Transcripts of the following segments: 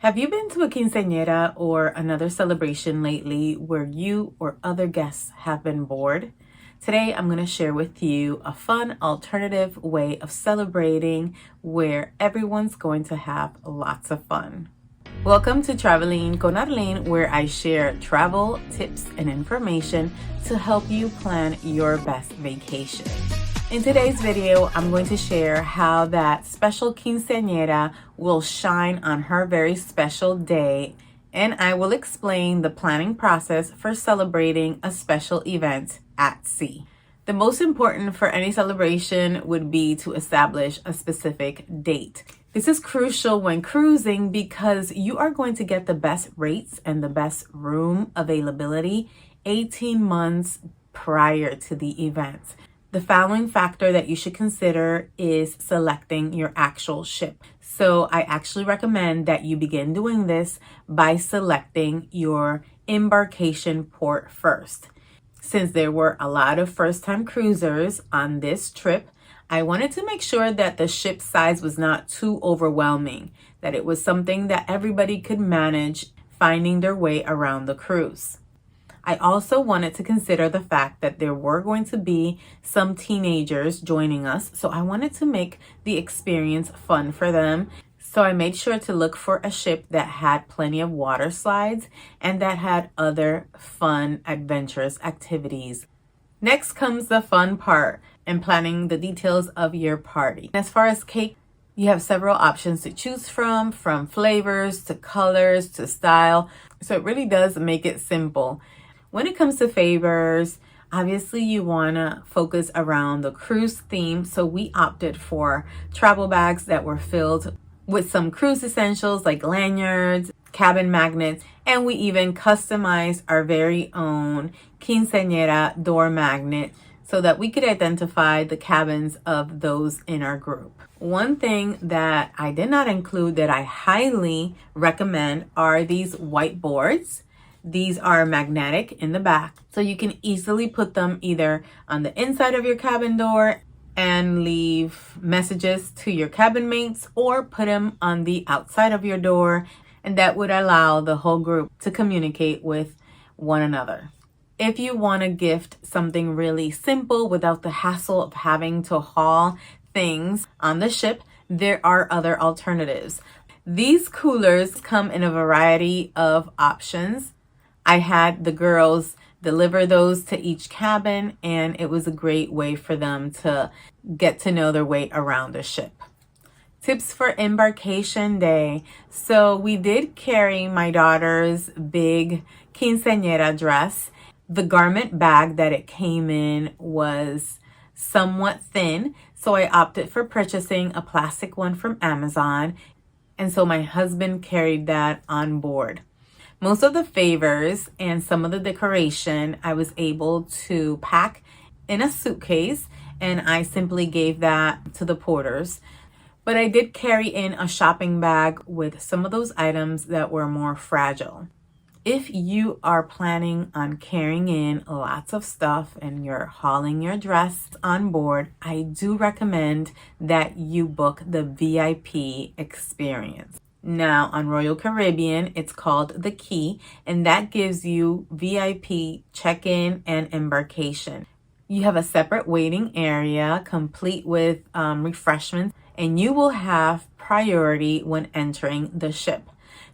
Have you been to a quinceañera or another celebration lately where you or other guests have been bored? Today, I'm going to share with you a fun alternative way of celebrating where everyone's going to have lots of fun. Welcome to Traveling con Arlene, where I share travel, tips, and information to help you plan your best vacation. In today's video, I'm going to share how that special quinceañera will shine on her very special day, and I will explain the planning process for celebrating a special event at sea. The most important for any celebration would be to establish a specific date. This is crucial when cruising because you are going to get the best rates and the best room availability 18 months prior to the event. The following factor that you should consider is selecting your actual ship. So I actually recommend that you begin doing this by selecting your embarkation port first. Since there were a lot of first-time cruisers on this trip, I wanted to make sure that the ship size was not too overwhelming, that it was something that everybody could manage finding their way around the cruise. I also wanted to consider the fact that there were going to be some teenagers joining us, so I wanted to make the experience fun for them. So I made sure to look for a ship that had plenty of water slides and that had other fun, adventurous activities. Next comes the fun part and planning the details of your party. As far as cake, you have several options to choose from flavors to colors to style. So it really does make it simple. When it comes to favors, obviously you want to focus around the cruise theme. So we opted for travel bags that were filled with some cruise essentials like lanyards, cabin magnets, and we even customized our very own quinceañera door magnet so that we could identify the cabins of those in our group. One thing that I did not include that I highly recommend are these whiteboards. These are magnetic in the back, so you can easily put them either on the inside of your cabin door and leave messages to your cabin mates, or put them on the outside of your door, and that would allow the whole group to communicate with one another. If you want to gift something really simple without the hassle of having to haul things on the ship, there are other alternatives. These coolers come in a variety of options. I had the girls deliver those to each cabin, and it was a great way for them to get to know their way around the ship. Tips for embarkation day. So we did carry my daughter's big quinceañera dress. The garment bag that it came in was somewhat thin, so I opted for purchasing a plastic one from Amazon, and so my husband carried that on board. Most of the favors and some of the decoration I was able to pack in a suitcase, and I simply gave that to the porters. But I did carry in a shopping bag with some of those items that were more fragile. If you are planning on carrying in lots of stuff and you're hauling your dress on board, I do recommend that you book the VIP experience. Now, on Royal Caribbean, it's called the Key, and that gives you VIP check-in and embarkation. You have a separate waiting area complete with refreshments, and you will have priority when entering the ship.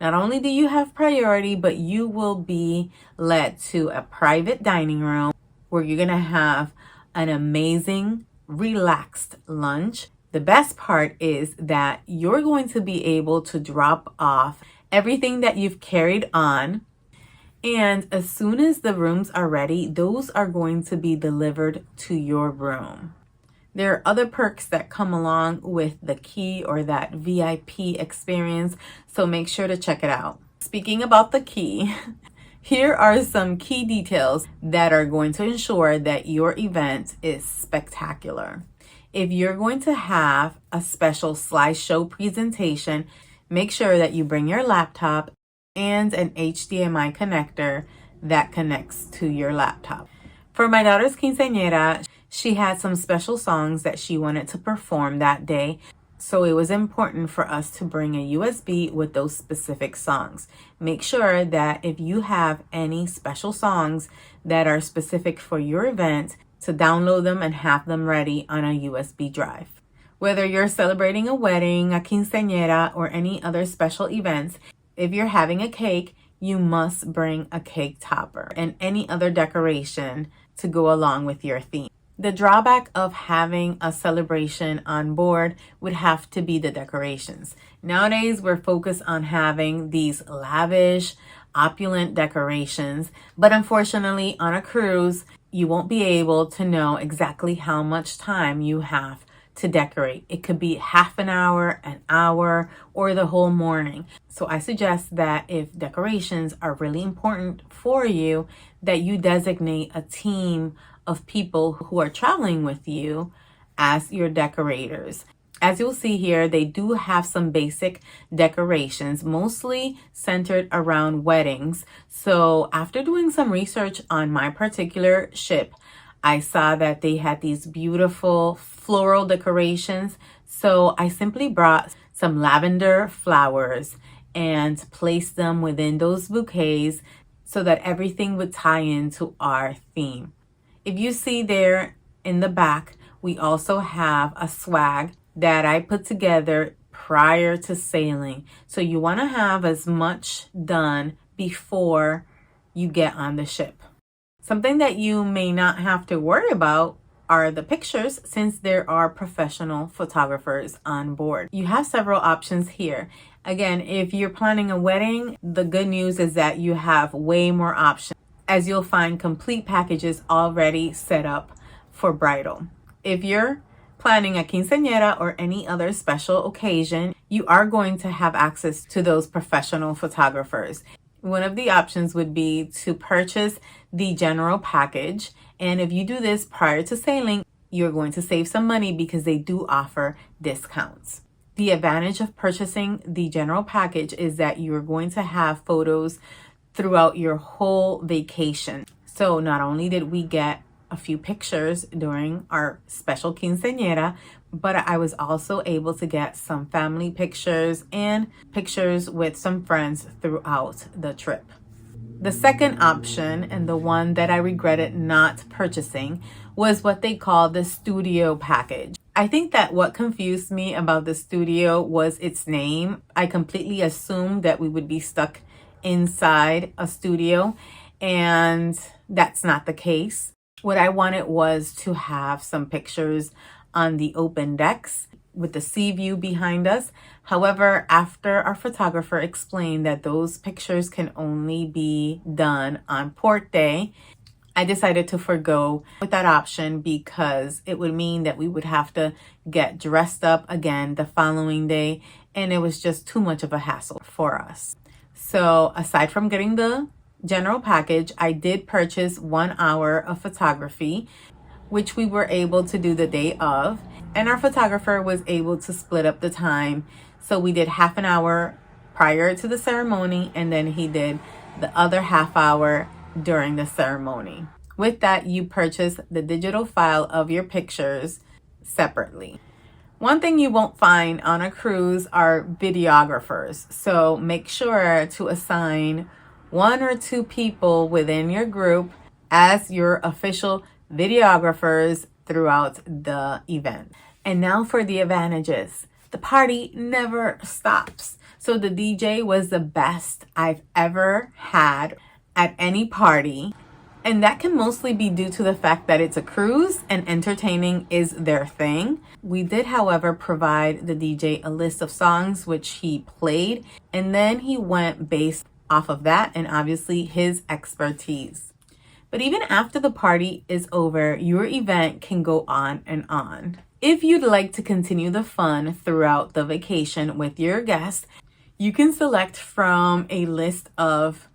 Not only do you have priority, but you will be led to a private dining room where you're going to have an amazing, relaxed lunch. The best part is that you're going to be able to drop off everything that you've carried on, and as soon as the rooms are ready, those are going to be delivered to your room. There are other perks that come along with the Key or that VIP experience, so make sure to check it out. Speaking about the Key, here are some key details that are going to ensure that your event is spectacular. If you're going to have a special slideshow presentation, make sure that you bring your laptop and an HDMI connector that connects to your laptop. For my daughter's quinceañera, she had some special songs that she wanted to perform that day. So it was important for us to bring a USB with those specific songs. Make sure that if you have any special songs that are specific for your event, to download them and have them ready on a USB drive. Whether you're celebrating a wedding, a quinceañera, or any other special events, if you're having a cake, you must bring a cake topper and any other decoration to go along with your theme. The drawback of having a celebration on board would have to be the decorations. Nowadays, we're focused on having these lavish, opulent decorations, but unfortunately, on a cruise, you won't be able to know exactly how much time you have to decorate. It could be half an hour, or the whole morning. So I suggest that if decorations are really important for you, that you designate a team of people who are traveling with you as your decorators. As you'll see here, they do have some basic decorations, mostly centered around weddings. So after doing some research on my particular ship, I saw that they had these beautiful floral decorations. So I simply brought some lavender flowers and placed them within those bouquets so that everything would tie into our theme. If you see there in the back, we also have a swag that I put together prior to sailing. So you want to have as much done before you get on the ship. Something that you may not have to worry about are the pictures, since there are professional photographers on board. You have several options here. Again, if you're planning a wedding, the good news is that you have way more options, as you'll find complete packages already set up for bridal. If you're planning a quinceañera or any other special occasion, you are going to have access to those professional photographers. One of the options would be to purchase the general package. And if you do this prior to sailing, you're going to save some money because they do offer discounts. The advantage of purchasing the general package is that you're going to have photos throughout your whole vacation. So not only did we get a few pictures during our special quinceañera, but I was also able to get some family pictures and pictures with some friends throughout the trip. The second option, and the one that I regretted not purchasing, was what they call the studio package. I think that what confused me about the studio was its name. I completely assumed that we would be stuck inside a studio, and that's not the case. What I wanted was to have some pictures on the open decks with the sea view behind us. However, after our photographer explained that those pictures can only be done on port day, I decided to forgo with that option because it would mean that we would have to get dressed up again the following day, and it was just too much of a hassle for us. So aside from getting the general package, I did purchase 1 hour of photography, which we were able to do the day of. And our photographer was able to split up the time. So we did half an hour prior to the ceremony, and then he did the other half hour during the ceremony. With that, you purchase the digital file of your pictures separately. One thing you won't find on a cruise are videographers. So make sure to assign 1 or 2 people within your group as your official videographers throughout the event. And now for the advantages. The party never stops. So the DJ was the best I've ever had at any party. And that can mostly be due to the fact that it's a cruise and entertaining is their thing. We did, however, provide the DJ a list of songs which he played, and then he went based off of that and obviously his expertise. But even after the party is over, your event can go on and on. If you'd like to continue the fun throughout the vacation with your guests, you can select from a list of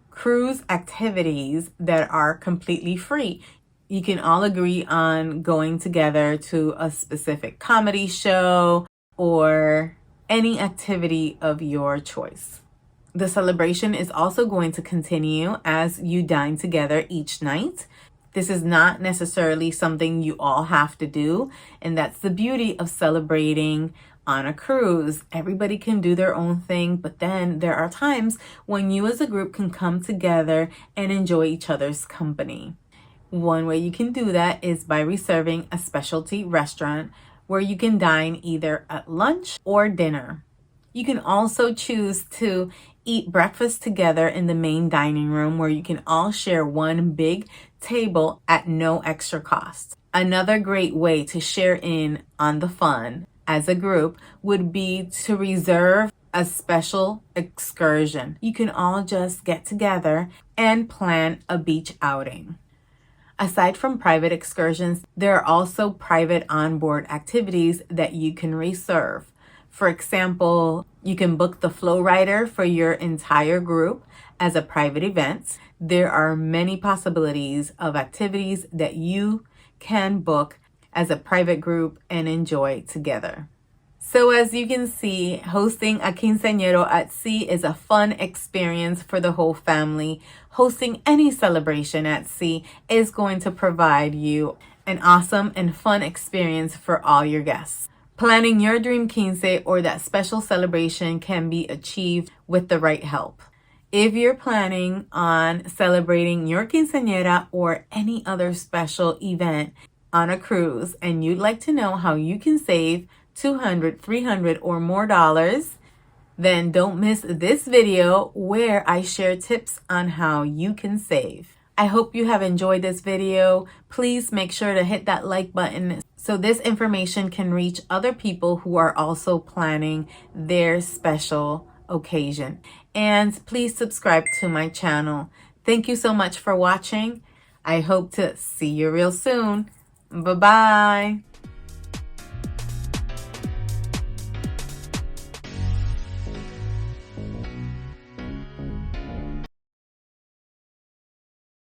cruise activities that are completely free. You can all agree on going together to a specific comedy show or any activity of your choice. The celebration is also going to continue as you dine together each night. This is not necessarily something you all have to do, and that's the beauty of celebrating On a cruise, everybody can do their own thing, but then there are times when you as a group can come together and enjoy each other's company. One way you can do that is by reserving a specialty restaurant where you can dine either at lunch or dinner. You can also choose to eat breakfast together in the main dining room where you can all share one big table at no extra cost. Another great way to share in on the fun as a group would be to reserve a special excursion. You can all just get together and plan a beach outing. Aside from private excursions, there are also private onboard activities that you can reserve. For example, you can book the flow rider for your entire group as a private event. There are many possibilities of activities that you can book as a private group and enjoy together. So as you can see, hosting a quinceañero at sea is a fun experience for the whole family. Hosting any celebration at sea is going to provide you an awesome and fun experience for all your guests. Planning your dream quince or that special celebration can be achieved with the right help. If you're planning on celebrating your quinceañera or any other special event on a cruise and you'd like to know how you can save $200, $300 or more dollars, then don't miss this video where I share tips on how you can save. I hope you have enjoyed this video. Please make sure to hit that like button so this information can reach other people who are also planning their special occasion. And please subscribe to my channel. Thank you so much for watching. I hope to see you real soon. Bye-bye.